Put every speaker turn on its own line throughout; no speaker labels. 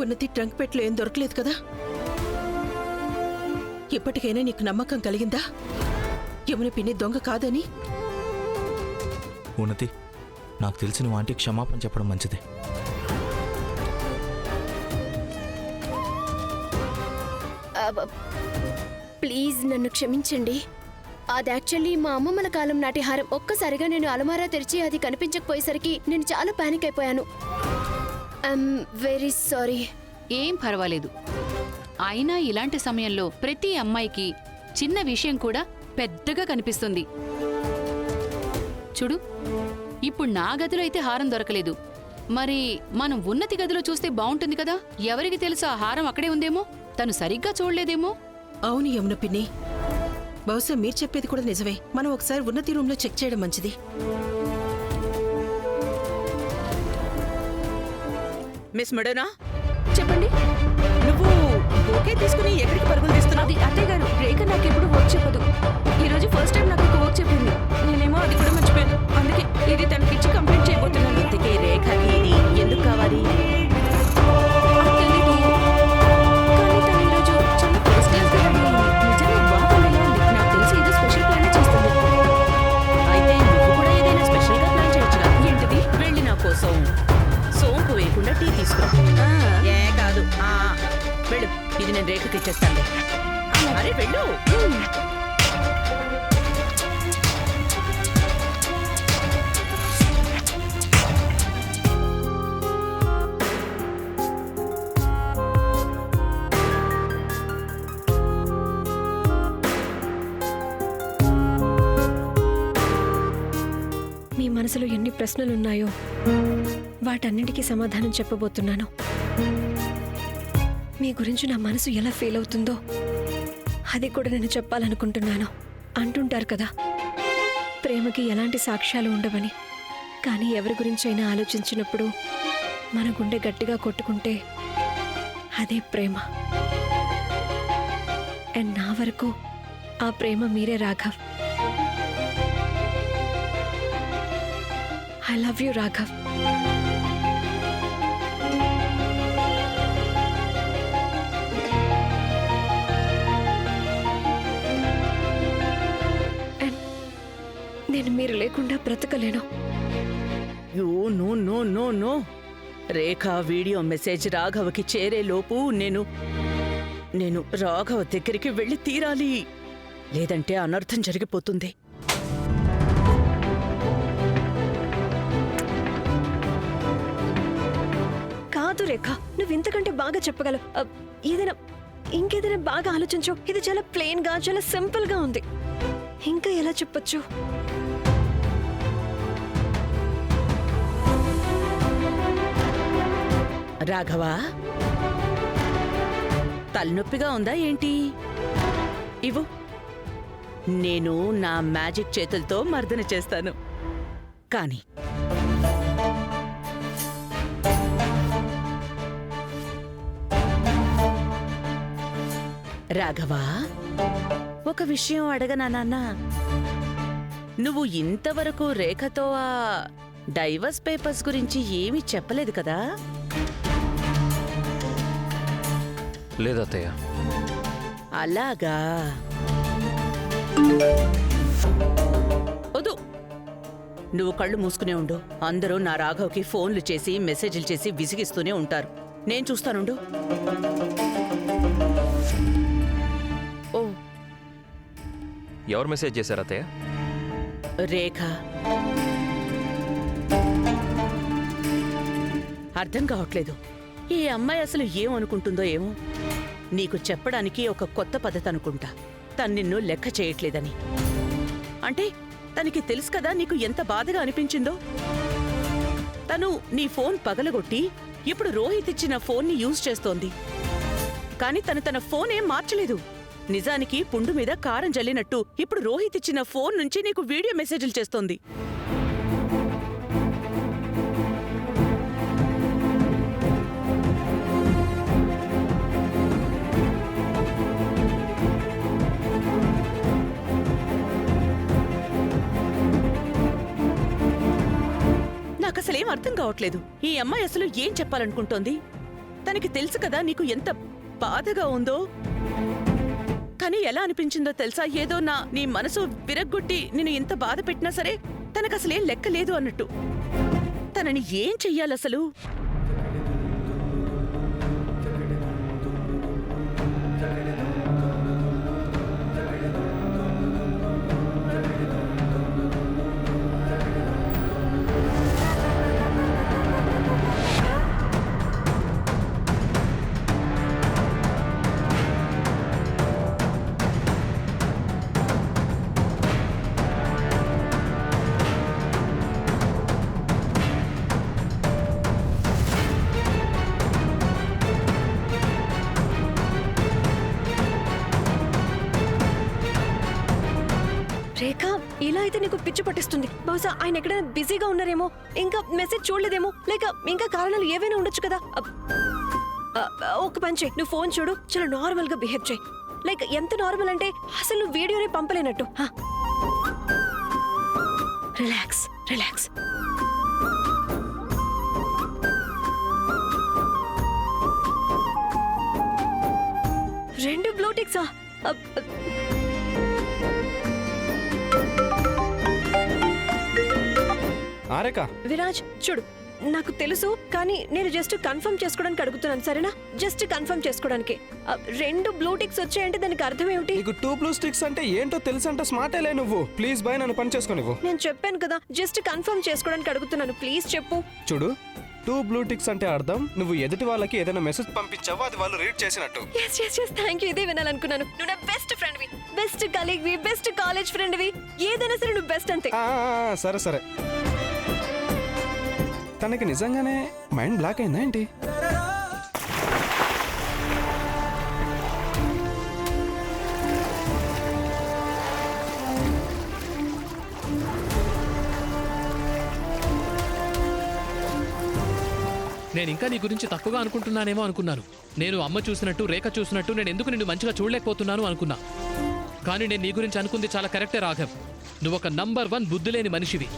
ఉన్నతి trunk పెట్లో ఏం దొరకలేదు కదా? ఇప్పటికైనా నీకు నమ్మకం కలిగిందా యమున పిన్ని దొంగ కాదని?
ఉన్నతి, నాకు తెలిసిన వాంటి క్షమాపణ చెప్పడం మంచిదే.
ప్లీజ్ నన్ను క్షమించండి. అది యాక్చువల్లీ మా అమ్మమ్మల కాలం నాటి హారం. ఒక్కసారిగా నేను అలమారా తెరిచి అది కనిపించకపోయేసరికి నేను చాలా పానిక్ అయిపోయాను. I'm very sorry.
ఏం పర్వాలేదు. అయినా ఇలాంటి సమయంలో ప్రతి అమ్మాయికి చిన్న విషయం కూడా పెద్దగా కనిపిస్తుంది. చూడు, ఇప్పుడు నా గదిలో అయితే హారం దొరకలేదు. మరి మనం ఉన్నతి గదిలో చూస్తే బాగుంటుంది కదా. ఎవరికి తెలుసు ఆ హారం అక్కడే ఉందేమో, తను సరిగ్గా చూడలేదేమో.
అవును యమున పిన్ని, బహుశా మీరు చెప్పేది కూడా నిజమే. మనం ఒకసారి ఉన్నతి రూమ్ లో చెక్ చేయడం మంచిది.
మిస్ మెడోనా,
చెప్పండి.
నువ్వు బొకే తీసుకుని ఎక్కడికి పరుగులు తీస్తున్నావు?
అది అత్తయ్య గారు, రేఖ నాకు ఎప్పుడు వర్క్ చెప్పదు. ఈరోజు ఫస్ట్ టైం నాకు ఒక వర్క్ చెప్పింది. నేనేమో అది కూడా మర్చిపోయాను. అందుకే ఇది తనకిచ్చి కంప్లీట్ చేయబోతున్నాను.
ఇంతకీ రేఖకి ఇది ఎందుకు కావాలి?
తెలీదు. కానీ తను ఈరోజు చాలా ఫస్ట్ క్లాస్ గా రెడీ అయింది. నిజంగా బాగుండేలా ఉంది. నాకు తెలిసి ఏదో స్పెషల్ ప్లాన్ చేస్తుంది.
అయితే నువ్వు కూడా ఏదైనా స్పెషల్ గా ప్లాన్ చేయొచ్చుగా.
ఏంటిది?
వెళ్ళి నా కోసం సోంపు వేయకుండా టీ తీసుకో. ఏ కాదు, వెళ్ళు. ఇది నేను రేఖకి ఇచ్చేస్తాను. అరే వెళ్ళు.
మీ మనసులో ఎన్ని ప్రశ్నలున్నాయో వాటన్నిటికీ సమాధానం చెప్పబోతున్నాను. మీ గురించి నా మనసు ఎలా ఫీల్ అవుతుందో అది కూడా నేను చెప్పాలనుకుంటున్నాను. అంటుంటారు కదా, ప్రేమకి ఎలాంటి సాక్ష్యాలు ఉండవని. కానీ ఎవరి గురించైనా ఆలోచించినప్పుడు మన గుండె గట్టిగా కొట్టుకుంటే అదే ప్రేమ. అండ్ నా వరకు ఆ ప్రేమ మీరే Raghav. I love you, Raghav. And నేను మీరు లేకుండా బ్రతకలేను.
యో నో నో నో నో. రేఖ వీడియో మెసేజ్ రాఘవకి చేరే లోపు నేను రాఘవ దగ్గరికి వెళ్ళి తీరాలి. లేదంటే అనర్థం జరిగిపోతుంది.
కాదు రేఖ, నువ్వు ఇంతకంటే బాగా చెప్పగలవు. ఇంకేదైనా బాగా ఆలోచించు. ఇది చాలా ప్లెయిన్ గా, చాలా సింపుల్ గా ఉంది. ఇంకా ఎలా చెప్పొచ్చు?
రాఘవా, తలనొప్పిగా ఉందా ఏంటి? ఇవ్వు, నేను నా మ్యాజిక్ చేతులతో మర్దన చేస్తాను. కానీ రాఘవా, ఒక విషయం అడగనా నాన్న? నువ్వు ఇంతవరకు రేఖతో ఆ డైవర్స్ పేపర్స్ గురించి ఏమీ చెప్పలేదు కదా?
లేదత్తయ్య.
అలాగా. వద్దు, నువ్వు కళ్ళు మూసుకునే ఉండు. అందరూ నా రాఘవ్కి ఫోన్లు చేసి మెసేజ్లు చేసి విసిగిస్తూనే ఉంటారు. నేను చూస్తానుండు. ఓ,
ఎవరు మెసేజ్ చేశారు అత్తయ్య?
రేఖ. అర్థం కావట్లేదు. ఈ అమ్మాయి అసలు ఏమనుకుంటుందో ఏమో. నీకు చెప్పడానికి ఒక కొత్త పద్ధతి అనుకుంటా. తను నిన్ను లెక్క చేయట్లేదని. అంటే తనకి తెలుసు కదా నీకు ఎంత బాధగా అనిపించిందో. తను నీ ఫోన్ పగలగొట్టి ఇప్పుడు రోహిత్ ఇచ్చిన ఫోన్ని యూజ్ చేస్తోంది. కాని తను తన ఫోన్ ఏం మార్చలేదు. నిజానికి పుండు మీద కారం జల్లినట్టు ఇప్పుడు రోహిత్ ఇచ్చిన ఫోన్ నుంచి నీకు వీడియో మెసేజ్లు చేస్తోంది. నాకసలేం అర్థం కావట్లేదు. ఈ అమ్మాయి అసలు ఏం చెప్పాలనుకుంటోంది? తనకి తెలుసు కదా నీకు ఎంత బాధగా ఉందో. కానీ ఎలా అనిపించిందో తెలుసా, ఏదో నీ మనసు విరగ్గొట్టి నేను ఇంత బాధ పెట్టినా సరే తనకసలేం లెక్క లేదు అన్నట్టు. తనని ఏం చెయ్యాలసలు?
రేఖ, ఇలా అయితే నీకు పిచ్చి పట్టిస్తుంది. బహుశా ఆయన ఎక్కడైనా బిజీగా ఉన్నారేమో, ఇంకా మెసేజ్ చూడలేదేమో, లేక ఇంకా కారణాలు ఏవైనా ఉండొచ్చు కదా. ఒక పని చేయి, నువ్వు ఫోన్ చూడు, చాలా నార్మల్ గా బిహేవ్ చేయి. లైక్ ఎంత నార్మల్ అంటే అసలు నువ్వు వీడియోనే పంపలేనట్టు. Relax relax. రెండు బ్లూటిక్సా?
ఆరేకా
విరాజ్ చూడు, నాకు తెలుసు, కానీ నేను జస్ట్ కన్ఫర్మ్ చేసుకోవడానికి అడుగుతున్నాను, సరేనా? జస్ట్ కన్ఫర్మ్ చేసుకోవడానికి. రెండు బ్లూటిక్స్ వచ్చాయంటే దానికి అర్థం ఏమిటి?
నీకు 2 బ్లూ స్టిక్స్ అంటే ఏంటో తెలుసు అంటే స్మార్టేలే నువ్వు. ప్లీజ్ బాయ్, నన్ను పని చేసుకో నువ్వు.
నేను చెప్పాను కదా, జస్ట్ కన్ఫర్మ్ చేసుకోవడానికి అడుగుతున్నాను, ప్లీజ్ చెప్పు.
చూడు, 2 బ్లూ టిక్స్ అంటే అర్థం నువ్వు ఎదుటి వాళ్ళకి ఏదైనా మెసేజ్ పంపించావో అది వాళ్ళు రీడ్ చేసినట్టు.
థ్యాంక్ యూ, ఇదే వినాలనుకున్నాను. నువ్వు నా బెస్ట్ ఫ్రెండ్వి, బెస్ట్ కలీగ్వి, బెస్ట్ కాలేజ్ ఫ్రెండ్వి, ఏదైనా సరే నువ్వు బెస్ట్ అంతే.
సరే సరే. తనకి నిజంగానే మైండ్ బ్లాక్ అయిందా ఏంటి?
నేను ఇంకా నీ గురించి తప్పుగా అనుకుంటున్నానేమో అనుకున్నాను. నేను అమ్మ చూసినట్టు, రేఖ చూసినట్టు నేను ఎందుకు నిన్ను మంచిగా చూడలేకపోతున్నాను అనుకున్నా. కానీ నేను నీ గురించి అనుకుంది చాలా కరెక్టే రాఘవ్. నువ్వు ఒక నంబర్ 1 బుద్ధులేని మనిషివి.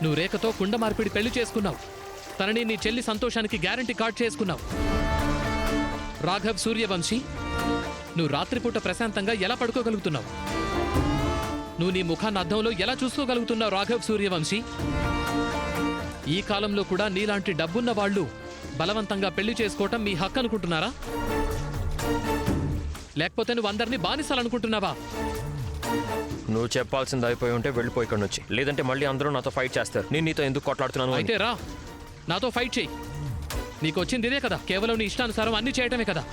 నువ్వు రేఖతో కుండ మార్పిడి పెళ్లి చేసుకున్నావు. తనని నీ చెల్లి సంతోషానికి గ్యారంటీ కార్డ్ చేసుకున్నావు. రాఘవ్ సూర్యవంశీ, నువ్వు రాత్రిపూట ప్రశాంతంగా ఎలా పడుకోగలుగుతున్నావు? నువ్వు నీ ముఖాన్ని అద్దంలో ఎలా చూసుకోగలుగుతున్నావు రాఘవ్ సూర్యవంశీ? ఈ కాలంలో కూడా నీలాంటి డబ్బున్న వాళ్ళు బలవంతంగా పెళ్లి చేసుకోవటం మీ హక్కు అనుకుంటున్నారా? లేకపోతే నువ్వు అందరినీ బానిసాలనుకుంటున్నావా?
నువ్వు చెప్పాల్సింది అయిపోయి ఉంటే వెళ్ళిపోయి ఇక్కడ నుంచి, లేదంటే మళ్ళీ అందరూ నాతో ఫైట్ చేస్తారు. నేను నీతో ఎందుకు కొట్లాడుతున్నాను?
అయితే రా, నాతో ఫైట్ చెయ్యి. నీకు వచ్చింది ఇదే కదా, కేవలం నీ ఇష్టానుసారం అన్ని చేయటమే కదా.